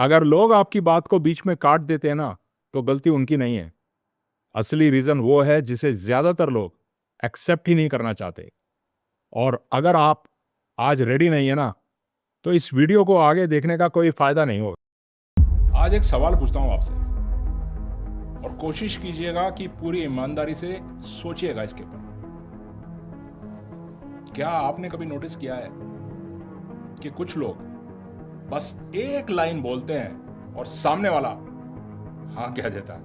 अगर लोग आपकी बात को बीच में काट देते हैं ना, तो गलती उनकी नहीं है। असली रीजन वो है जिसे ज्यादातर लोग एक्सेप्ट ही नहीं करना चाहते। और अगर आप आज रेडी नहीं है ना, तो इस वीडियो को आगे देखने का कोई फायदा नहीं होगा। आज एक सवाल पूछता हूं आपसे, और कोशिश कीजिएगा कि पूरी ईमानदारी से सोचिएगा इसके ऊपर। क्या आपने कभी नोटिस किया है कि कुछ लोग बस एक लाइन बोलते हैं और सामने वाला हाँ कह देता है?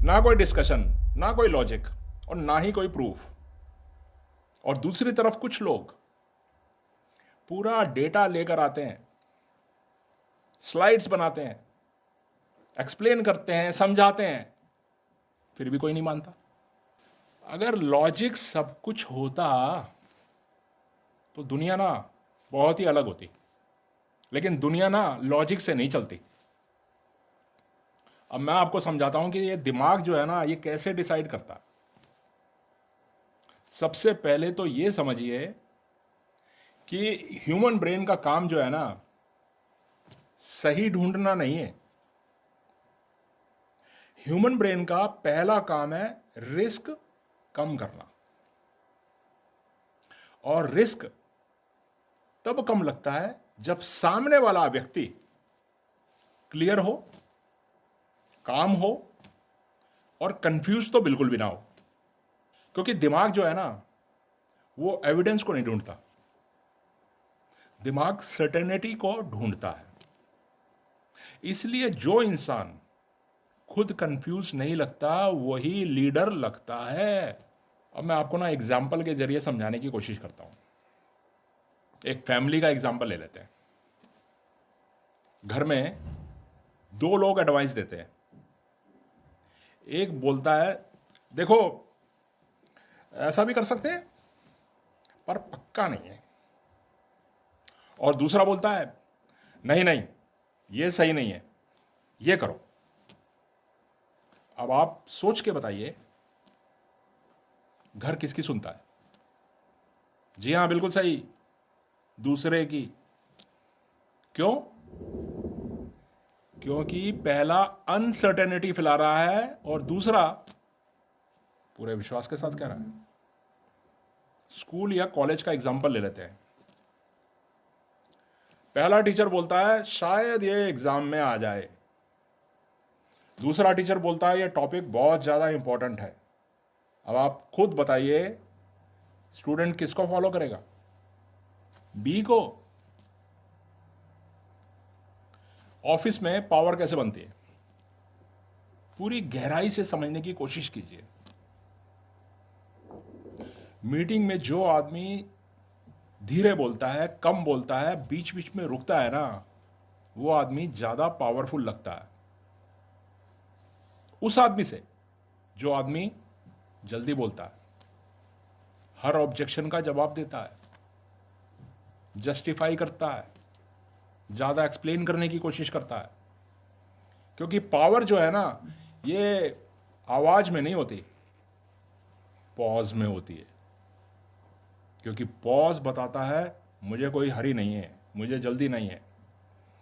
ना कोई डिस्कशन, ना कोई लॉजिक, और ना ही कोई प्रूफ। और दूसरी तरफ कुछ लोग पूरा डेटा लेकर आते हैं, स्लाइड्स बनाते हैं, एक्सप्लेन करते हैं, समझाते हैं, फिर भी कोई नहीं मानता। अगर लॉजिक सब कुछ होता तो दुनिया ना बहुत ही अलग होती। लेकिन दुनिया ना लॉजिक से नहीं चलती। अब मैं आपको समझाता हूं कि ये दिमाग जो है ना, ये कैसे डिसाइड करता है। सबसे पहले तो ये समझिए कि ह्यूमन ब्रेन का काम जो है ना, सही ढूंढना नहीं है। ह्यूमन ब्रेन का पहला काम है रिस्क कम करना। और रिस्क तब कम लगता है जब सामने वाला व्यक्ति क्लियर हो, काम हो, और कंफ्यूज तो बिल्कुल भी ना हो। क्योंकि दिमाग जो है ना, वो एविडेंस को नहीं ढूंढता, दिमाग सर्टेनिटी को ढूंढता है। इसलिए जो इंसान खुद कंफ्यूज नहीं लगता, वही लीडर लगता है। अब मैं आपको ना एग्जाम्पल के जरिए समझाने की कोशिश करता हूं। एक फैमिली का एग्जाम्पल ले लेते हैं। घर में दो लोग एडवाइस देते हैं। एक बोलता है, देखो ऐसा भी कर सकते हैं पर पक्का नहीं है। और दूसरा बोलता है, नहीं नहीं, ये सही नहीं है, ये करो। अब आप सोच के बताइए, घर किसकी सुनता है? जी हां, बिल्कुल सही, दूसरे की। क्यों? क्योंकि पहला अनसर्टेनिटी फैला रहा है और दूसरा पूरे विश्वास के साथ कह रहा है। स्कूल या कॉलेज का एग्जाम्पल ले लेते हैं। पहला टीचर बोलता है, शायद ये एग्जाम में आ जाए। दूसरा टीचर बोलता है, ये टॉपिक बहुत ज़्यादा इंपॉर्टेंट है। अब आप खुद बताइए, स्टूडेंट किसको फॉलो करेगा? बी को? ऑफिस में पावर कैसे बनती है, पूरी गहराई से समझने की कोशिश कीजिए। मीटिंग में जो आदमी धीरे बोलता है, कम बोलता है, बीच बीच में रुकता है ना, वो आदमी ज्यादा पावरफुल लगता है उस आदमी से जो आदमी जल्दी बोलता है, हर ऑब्जेक्शन का जवाब देता है, जस्टिफाई करता है, ज्यादा एक्सप्लेन करने की कोशिश करता है। क्योंकि पावर जो है ना, ये आवाज में नहीं होती, पॉज में होती है। क्योंकि पॉज बताता है, मुझे कोई हरी नहीं है, मुझे जल्दी नहीं है।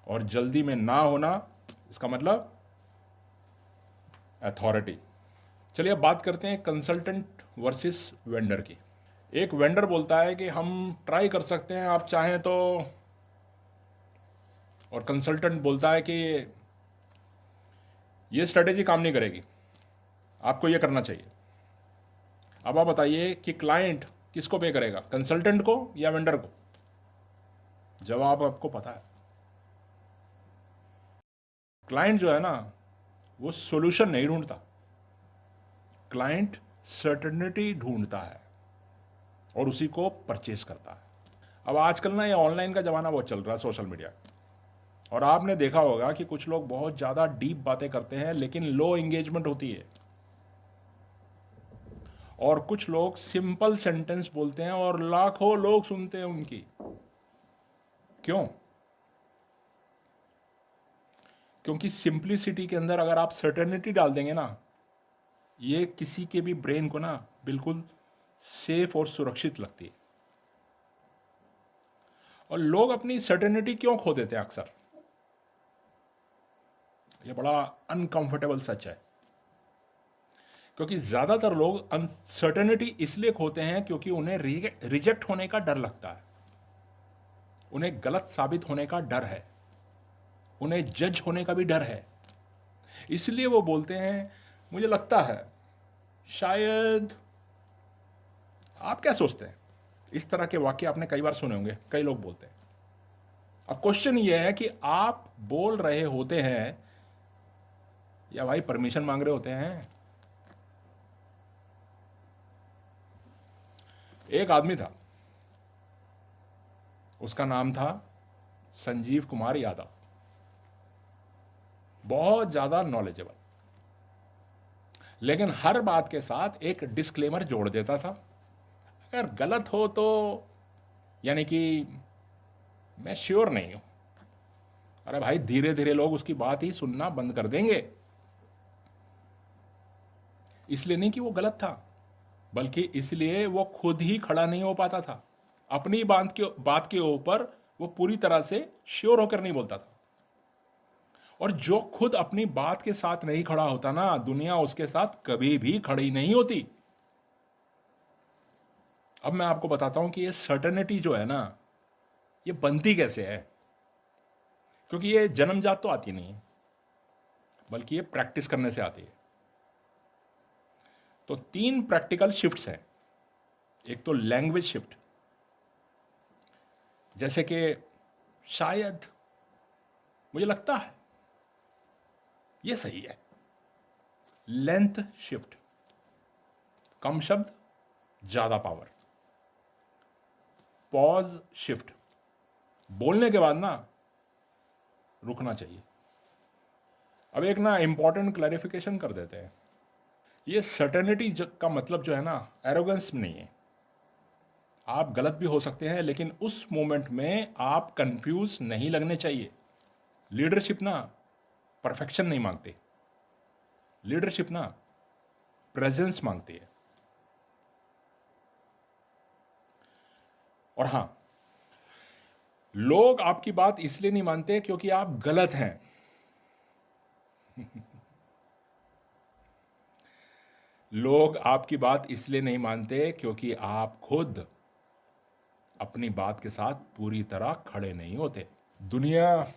और जल्दी में ना होना, इसका मतलब अथॉरिटी। चलिए अब बात करते हैं कंसल्टेंट वर्सेस वेंडर की। एक वेंडर बोलता है कि हम ट्राई कर सकते हैं, आप चाहें तो। और कंसल्टेंट बोलता है कि ये स्ट्रेटेजी काम नहीं करेगी, आपको ये करना चाहिए। अब आप बताइए कि क्लाइंट किसको पे करेगा, कंसल्टेंट को या वेंडर को? जवाब आपको पता है। क्लाइंट जो है ना, वो सॉल्यूशन नहीं ढूंढता, क्लाइंट सर्टेनिटी ढूंढता है और उसी को परचेज करता है। अब आजकल ना ये ऑनलाइन का ज़माना बहुत चल रहा है, सोशल मीडिया। और आपने देखा होगा कि कुछ लोग बहुत ज़्यादा डीप बातें करते हैं लेकिन लो एंगेजमेंट होती है। और कुछ लोग सिंपल सेंटेंस बोलते हैं और लाखों लोग सुनते हैं उनकी। क्यों? क्योंकि सिंप्लिसिटी के अंदर अगर आप सर्टेनिटी डाल देंगे ना, ये किसी के भी ब्रेन को ना बिल्कुल सेफ और सुरक्षित लगती है। और लोग अपनी सर्टेनिटी क्यों खो देते हैं अक्सर? ये बड़ा अनकंफर्टेबल सच है, क्योंकि ज़्यादातर लोग अनसर्टेनिटी इसलिए खोते हैं क्योंकि उन्हें रिजेक्ट होने का डर लगता है, उन्हें गलत साबित होने का डर है, उन्हें जज होने का भी डर है। इसलिए वो बोलते हैं मुझे लगता है, शायद। आप क्या सोचते हैं? इस तरह के वाक्य आपने कई बार सुने होंगे, कई लोग बोलते हैं। अब क्वेश्चन ये है कि आप बोल रहे होते हैं या भाई परमिशन मांग रहे होते हैं? एक आदमी था, उसका नाम था संजीव कुमार यादव। बहुत ज्यादा नॉलेजेबल, लेकिन हर बात के साथ एक डिस्क्लेमर जोड़ देता था, अगर गलत हो तो, यानी कि मैं श्योर नहीं हूं। अरे भाई, धीरे धीरे लोग उसकी बात ही सुनना बंद कर देंगे। इसलिए नहीं कि वो गलत था, बल्कि इसलिए वो खुद ही खड़ा नहीं हो पाता था। अपनी बात के ऊपर वो पूरी तरह से श्योर होकर नहीं बोलता था। और जो खुद अपनी बात के साथ नहीं खड़ा होता ना, दुनिया उसके साथ कभी भी खड़ी नहीं होती। अब मैं आपको बताता हूं कि ये सर्टेनिटी जो है ना, ये बनती कैसे है। क्योंकि ये जन्मजात तो आती नहीं है, बल्कि ये प्रैक्टिस करने से आती है। तो 3 प्रैक्टिकल शिफ्ट्स हैं। एक तो लैंग्वेज शिफ्ट, जैसे कि शायद, मुझे लगता है, ये सही है। लेंथ शिफ्ट, कम शब्द ज्यादा पावर। पॉज शिफ्ट, बोलने के बाद ना रुकना चाहिए। अब एक ना इंपॉर्टेंट क्लैरिफिकेशन कर देते हैं। ये सर्टेनिटी का मतलब जो है ना, एरोगेंस नहीं है। आप गलत भी हो सकते हैं, लेकिन उस मोमेंट में आप कंफ्यूज नहीं लगने चाहिए। लीडरशिप ना परफेक्शन नहीं मांगते, लीडरशिप ना प्रेजेंस मांगती है। और हां, लोग आपकी बात इसलिए नहीं मानते क्योंकि आप गलत हैं। लोग आपकी बात इसलिए नहीं मानते क्योंकि आप खुद अपनी बात के साथ पूरी तरह खड़े नहीं होते। दुनिया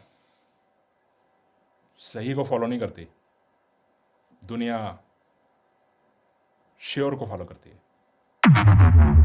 सही को फॉलो नहीं करती, दुनिया श्योर को फॉलो करती है।